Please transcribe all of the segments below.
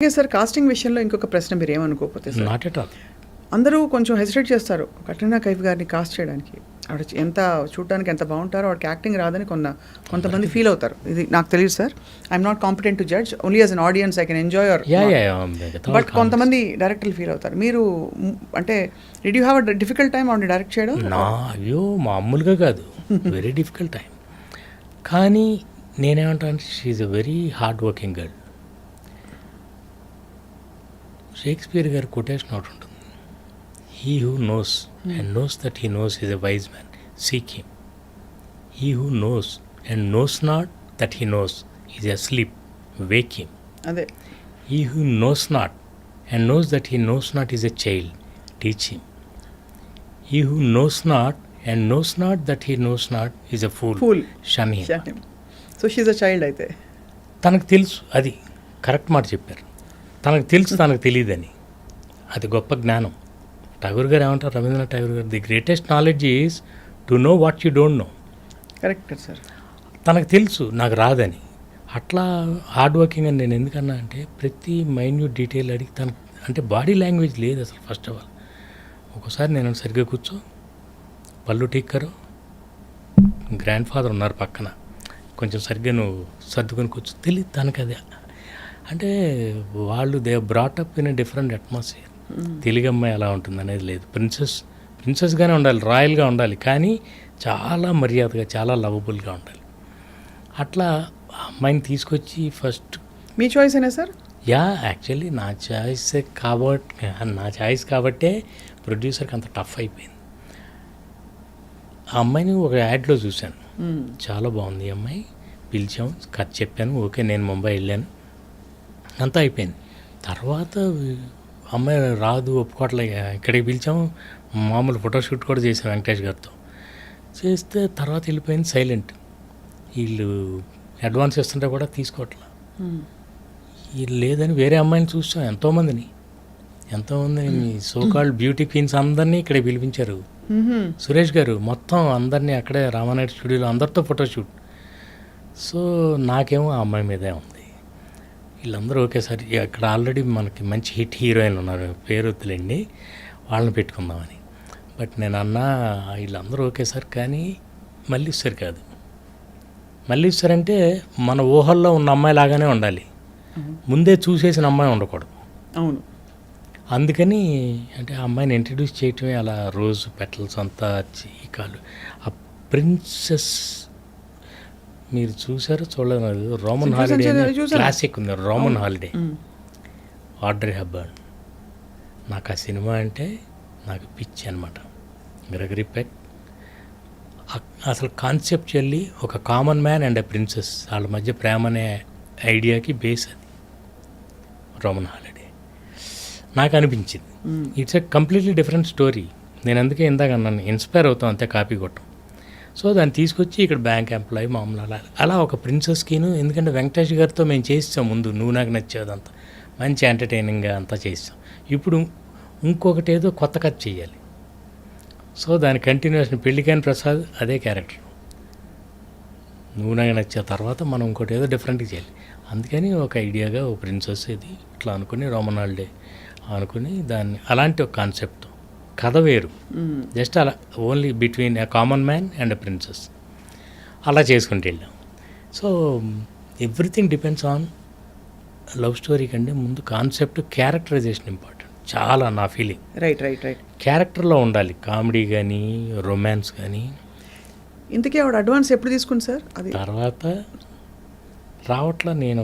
Okay sir, casting విషయంలో ఇంకొక ప్రశ్న మీరు ఏమనుకోకపోతే సార్, నాట్ ఎట్ ఆల్. అందరూ కొంచెం హెసిటేట్ చేస్తారు కట్రీనా కైఫ్ గారిని కాస్ట్ చేయడానికి. ఆవిడ ఎంత చూడడానికి ఎంత బాగుంటారో ఆవిడకి యాక్టింగ్ రాదని కొంతమంది ఫీల్ అవుతారు. ఇది నాకు తెలియదు sir, I'm not competent to judge, only as an audience I can enjoy your. But కొంతమంది డైరెక్టర్లు ఫీల్ అవుతారు. మీరు అంటే did you have a difficult time ఆవిడ డైరెక్ట్ చేయడం? అయ్యో మామూలుగా కాదు, వెరీ డిఫికల్ట్ టైం. కానీ నేనేమంటాను, she's a very hard working girl. Shakespeare garu quotation ఒకటి ఉంటుంది, he who knows and knows that he knows is a wise man, seek him. He who knows and knows not that he knows is asleep, wake him. అదే, he who knows not and knows that he knows not is a child, teach him. He who knows not and knows not that he knows not is a fool, shun him. So she's a child. అయితే తనకు తెలుసు, అది correct మాట చెప్పారు, తనకు తెలుసు తనకు తెలియదని. అది గొప్ప జ్ఞానం. ఠాగూర్ గారు ఏమంటారు, రవీంద్రనాథ్ ఠాగూర్ గారు, the greatest knowledge is to know what you don't no. Correct sir. తనకు తెలుసు నాకు రాదని. అట్లా హార్డ్ వర్కింగ్ అని నేను ఎందుకన్నా అంటే, ప్రతి మైన్యూట్ డీటెయిల్ అడిగి తనకు అంటే బాడీ లాంగ్వేజ్ లేదు అసలు. ఫస్ట్ ఆఫ్ ఆల్ ఒక్కోసారి నేను సరిగ్గా కూర్చో, పళ్ళు టీక్కరు, గ్రాండ్ ఫాదర్ ఉన్నారు పక్కన, కొంచెం సరిగ్గా నువ్వు సర్దుకొని కూర్చో, తెలియదు తనకు. అదే అంటే వాళ్ళు they brought up in a different atmosphere. Telugu అమ్మాయి ఎలా ఉంటుంది అనేది లేదు. ప్రిన్సెస్గానే ఉండాలి, రాయల్గా ఉండాలి, కానీ చాలా మర్యాదగా, చాలా లవబుల్గా ఉండాలి. అట్లా అమ్మాయిని తీసుకొచ్చి ఫస్ట్. మీ చాయిస్ అయినా సార్? యా, యాక్చువల్లీ నా చాయిస్ కాబట్టే ప్రొడ్యూసర్కి అంత టఫ్ అయిపోయింది. ఆ అమ్మాయిని ఒక యాడ్లో చూశాను, చాలా బాగుంది ఈ అమ్మాయి, పిలిచాం, కథ చెప్పాను, ఓకే, నేను ముంబై వెళ్ళాను, అంతా అయిపోయింది. తర్వాత అమ్మాయి రాదు, ఒప్పుకోవట్లే, ఇక్కడికి పిలిచాము, మామూలు ఫోటోషూట్ కూడా చేసాం వెంకటేష్ గారితో. చేస్తే తర్వాత వెళ్ళిపోయింది సైలెంట్. వీళ్ళు అడ్వాన్స్ ఇస్తుంటే కూడా తీసుకోవట్లా. వీళ్ళు లేదని వేరే అమ్మాయిని చూసాం, ఎంతోమందిని మీ సోకాల్డ్ బ్యూటీ క్వీన్స్ అందరినీ ఇక్కడే పిలిపించారు. సురేష్ గారు మొత్తం అందరినీ అక్కడే రామానాయుడు స్టూడియోలో అందరితో ఫోటోషూట్. సో నాకేమో ఆ అమ్మాయి మీదే ఉంది. వీళ్ళందరూ ఒకేసారి అక్కడ ఆల్రెడీ మనకి మంచి హిట్ హీరోయిన్లు ఉన్నారు, పేరు వద్దులేండి, వాళ్ళని పెట్టుకుందామని. బట్ నేను అన్నా వీళ్ళందరూ ఒకేసారి, కానీ మల్లీశ్వర్ కాదు. మల్లీశ్వర్ అంటే మన ఊహల్లో ఉన్న అమ్మాయి లాగానే ఉండాలి, ముందే చూసేసిన అమ్మాయి ఉండకూడదు. అవును. అందుకని అంటే ఆ అమ్మాయిని ఇంట్రడ్యూస్ చేయటమే అలా, రోజ్ పెటల్స్ అంతా చీకాలు. ఆ ప్రిన్సెస్ మీరు చూసారో చూడలేదు, రోమన్ హాలిడే క్లాసిక్ ఉంది, రోమన్ హాలిడే, ఆడ్రీ హెప్బర్న్. నాకు ఆ సినిమా అంటే నాకు పిచ్చి అనమాట. గ్రెగరీ పెక్ అసలు కాన్సెప్చువల్లీ ఒక common man and a princess వాళ్ళ మధ్య ప్రేమ అనే ఐడియాకి బేస్ అది రోమన్ హాలిడే. నాకు అనిపించింది it's a completely different story. నేను అందుకే ఇందాక అన్నాను, ఇన్స్పైర్ అవుతాం అంతే, కాపీ కొట్టం. సో దాన్ని తీసుకొచ్చి ఇక్కడ బ్యాంక్ ఎంప్లాయీ మామూలు అలా ఒక ప్రిన్సెస్కిను. ఎందుకంటే వెంకటేష్ గారితో మేము చేస్తాం ముందు, నువ్వు నాకు నచ్చేదంతా మంచి ఎంటర్టైనింగ్గా అంతా చేస్తాం. ఇప్పుడు ఇంకొకటి ఏదో కొత్త కథ చేయాలి. సో దాని కంటిన్యూషన్ పెళ్ళికాని ప్రసాద్ అదే క్యారెక్టర్, నువ్వు నాకు నచ్చే తర్వాత మనం ఇంకోటి ఏదో డిఫరెంట్గా చేయాలి. అందుకని ఒక ఐడియాగా ఒక ప్రిన్సెస్ ఇది ఇట్లా అనుకుని రోమన్ హాలిడే అనుకుని దాన్ని అలాంటి ఒక కాన్సెప్ట్, కథ వేరు, జస్ట్ అలా only between a common man and a princess అలా చేసుకుంటూ వెళ్ళాం. So everything depends on love story కంటే ముందు కాన్సెప్ట్, క్యారెక్టరైజేషన్ ఇంపార్టెంట్ చాలా, నా ఫీలింగ్. రైట్. క్యారెక్టర్లో ఉండాలి, కామెడీ కానీ రొమాన్స్ కానీ. ఇంతకీ ఆవిడ అడ్వాన్స్ ఎప్పుడు తీసుకుంది సార్? అది తర్వాత రావట్లా. నేను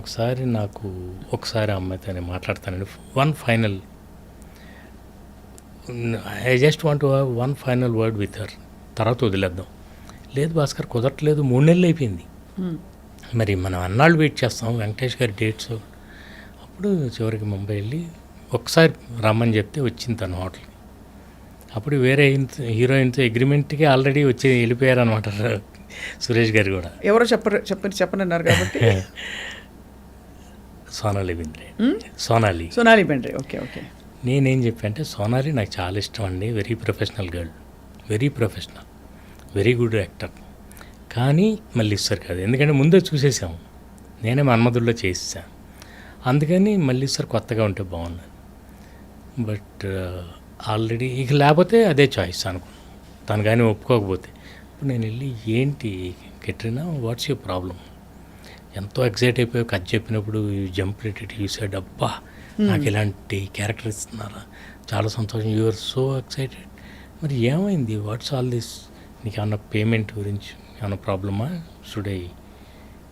ఒకసారి అమ్మాయితో మాట్లాడతానండి, one final, I just want to have one final word with her, తర్వాత వదిలేద్దాం. లేదు భాస్కర్ కుదరట్లేదు, 3 నెలలు అయిపోయింది, మరి మనం అన్నాళ్ళు వెయిట్ చేస్తాం వెంకటేష్ గారి డేట్స్. అప్పుడు చివరికి ముంబై వెళ్ళి ఒకసారి రమ్మని చెప్తే వచ్చింది తను హోటల్కి. అప్పుడు వేరే హీరోయిన్తో అగ్రిమెంట్కి ఆల్రెడీ వచ్చి వెళ్ళిపోయారు అనమాట సురేష్ గారు కూడా. ఎవరో చెప్పనన్నారు కాబట్టి సోనాలి బెంద్రే. సోనాలి బెంద్రే. ఓకే. నేనేం చెప్పా అంటే, సోనాలి నాకు చాలా ఇష్టం అండి, very professional girl, very professional, very good actor, కానీ మళ్ళీ ఇస్తారు కాదు, ఎందుకంటే ముందే చూసేసాము, నేనే మన్మధుల్లో చేసేసాను. అందుకని మళ్ళీ సార్ కొత్తగా ఉంటే బాగున్నాను. బట్ ఆల్రెడీ ఇక లేకపోతే అదే చాయిస్ అనుకున్నాను. తను కానీ ఒప్పుకోకపోతే ఇప్పుడు నేను వెళ్ళి ఏంటి కెట్రినా వాట్స్ యువర్ ప్రాబ్లం, ఎంతో ఎక్సైట్ అయిపోయి కథ చెప్పినప్పుడు జంప్ రేటెడ్ యూ సెడ్ అబ్బా నాకు ఇలాంటి క్యారెక్టర్ ఇస్తున్నారా, చాలా సంతోషం, యూఆర్ సో ఎక్సైటెడ్. మరి ఏమైంది, వాట్స్ ఆల్ దిస్, నీకు ఏమన్నా పేమెంట్ గురించి ఏమన్నా ప్రాబ్లమా, should I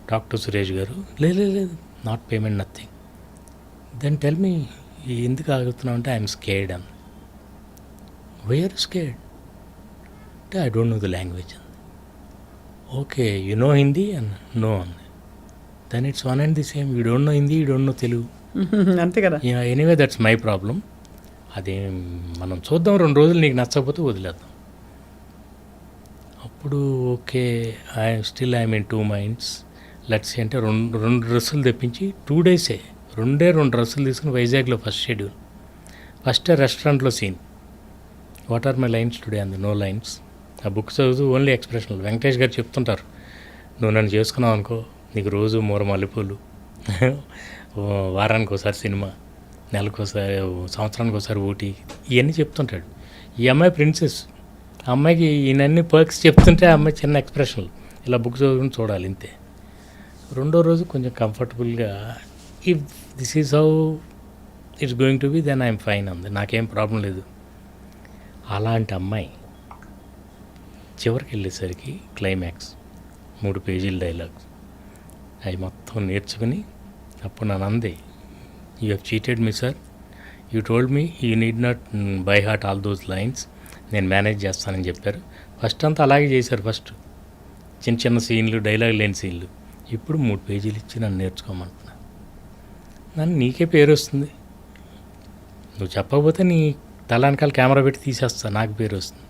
talk to Suresh garu? లేదు not payment, nothing. Then tell me ఎందుకు ఆగుతున్నావు అంటే ఐఎమ్ స్కేర్డ్ అని. వేర్ స్కేర్డ్ అంటే I don't know the language అంది. Okay you know Hindi and no అంది. Then it's one and the same, you don't know Hindi, you don't know Telugu. అంతే కదా. Anyway that's my problem. అదే మనం చూద్దాం, 2 రోజులు నీకు నచ్చకపోతే వదిలేద్దాం. అప్పుడు okay I'm in 2 minds. Let's అంటే రెండు డ్రెస్సులు తెప్పించి 2 days రెండే 2 డ్రెస్సులు తీసుకుని వైజాగ్లో ఫస్ట్ షెడ్యూల్. ఫస్ట్ రెస్టారెంట్లో scene, what are my lines today అంది, నో లైన్స్. ఆ బుక్ చదువుతూ ఓన్లీ ఎక్స్ప్రెషన్లు. వెంకటేష్ గారు చెప్తుంటారు, నువ్వు నన్ను చేసుకున్నావు అనుకో నీకు రోజు 3 మల్లెపూలు, వారానికి ఒకసారి సినిమా, నెలకోసారి, సంవత్సరానికి ఒకసారి ఊటీ, ఇవన్నీ చెప్తుంటాడు. ఈ అమ్మాయి ప్రిన్సెస్, ఆ అమ్మాయికి ఈయనన్ని పర్క్స్ చెప్తుంటే ఆ అమ్మాయి చిన్న ఎక్స్ప్రెషన్లు ఇలా బుక్ చదువుకుని చూడాలి ఇంతే. 2వ రోజు కొంచెం కంఫర్టబుల్గా if this is how it's going to be then I'm fine అంది, నాకేం ప్రాబ్లం లేదు. అలాంటి అమ్మాయి చివరికి వెళ్ళేసరికి క్లైమాక్స్ 3 పేజీల డైలాగ్స్ అవి మొత్తం నేర్చుకుని అప్పుడు నన్ను అంది, you have cheated me sir, you told me you need not by heart all those lines, నేను మేనేజ్ చేస్తానని చెప్పారు. ఫస్ట్ అంతా అలాగే చేశారు, ఫస్ట్ చిన్న చిన్న సీన్లు, డైలాగ్ లేని సీన్లు. ఇప్పుడు 3 పేజీలు ఇచ్చి నన్ను నేర్చుకోమంటున్నా. నన్ను నీకే పేరు వస్తుంది, నువ్వు చెప్పకపోతే నీ తల వెనకాల కెమెరా పెట్టి తీసేస్తా, నాకు పేరు వస్తుంది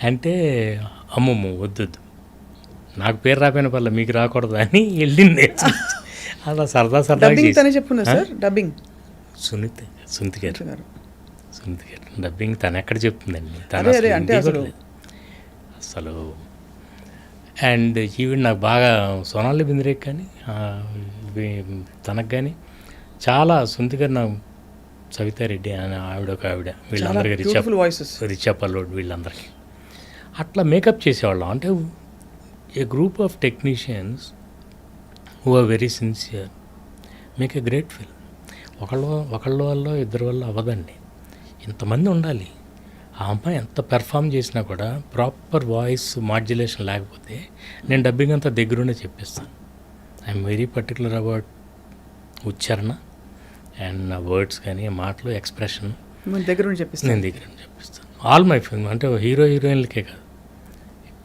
అంటే అమ్మమ్మ వద్దు, నాకు పేరు రాపోయిన పర్లే మీకు రాకూడదు అని వెళ్ళింది. అలా సరదా చెప్పున్నా సార్. డబ్బింగ్ సునీత గారు డబ్బింగ్ తను ఎక్కడ చెప్తుందండి, అసలు. అండ్ ఈవిడ నాకు బాగా సోనాలి బింద్రేక్ కానీ తనకు కానీ చాలా, సునీత గారు నాకు, సవితారెడ్డి అని ఆవిడ వీళ్ళందరికీ రిచా పల్లోడ్ వీళ్ళందరికీ అట్లా మేకప్ చేసేవాళ్ళం. అంటే a group of technicians who are very sincere make a great film. ఒకళ్ళ వల్ల ఇద్దరి వల్ల అవ్వదండి, ఇంతమంది ఉండాలి. ఆ అమ్మాయి ఎంత పెర్ఫామ్ చేసినా కూడా ప్రాపర్ వాయిస్ మాడ్యులేషన్ లేకపోతే నేను డబ్బింగ్ అంతా దగ్గరుండే చెప్పిస్తాను. ఐఎమ్ వెరీ పర్టికులర్ అబౌట్ ఉచ్చారణ అండ్ నా వర్డ్స్ కానీ, మాటలు, ఎక్స్ప్రెషన్ దగ్గరుండి నేను దగ్గరుండి చెప్పిస్తాను. ఆల్ మై ఫిల్మ్ అంటే హీరోయిన్లకే కాదు,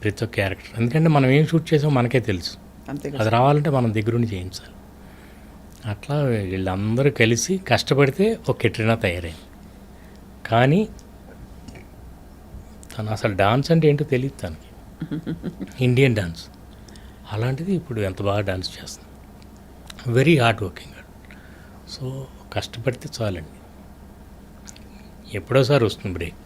ప్రతి ఒక్క క్యారెక్టర్. ఎందుకంటే మనం ఏం షూట్ చేసామో మనకే తెలుసు, అది రావాలంటే మనం దగ్గరుండి చేయించాలి. అట్లా వీళ్ళందరూ కలిసి కష్టపడితే ఒక కెట్రినా తయారైంది. కానీ తను అసలు డాన్స్ అంటే ఏంటో తెలియదు తనకి, ఇండియన్ డాన్స్. అలాంటిది ఇప్పుడు ఎంత బాగా డాన్స్ చేస్తుంది, వెరీ హార్డ్ వర్కింగ్. సో కష్టపడితే చాలండి, ఎప్పుడోసారి వస్తుంది బ్రేక్.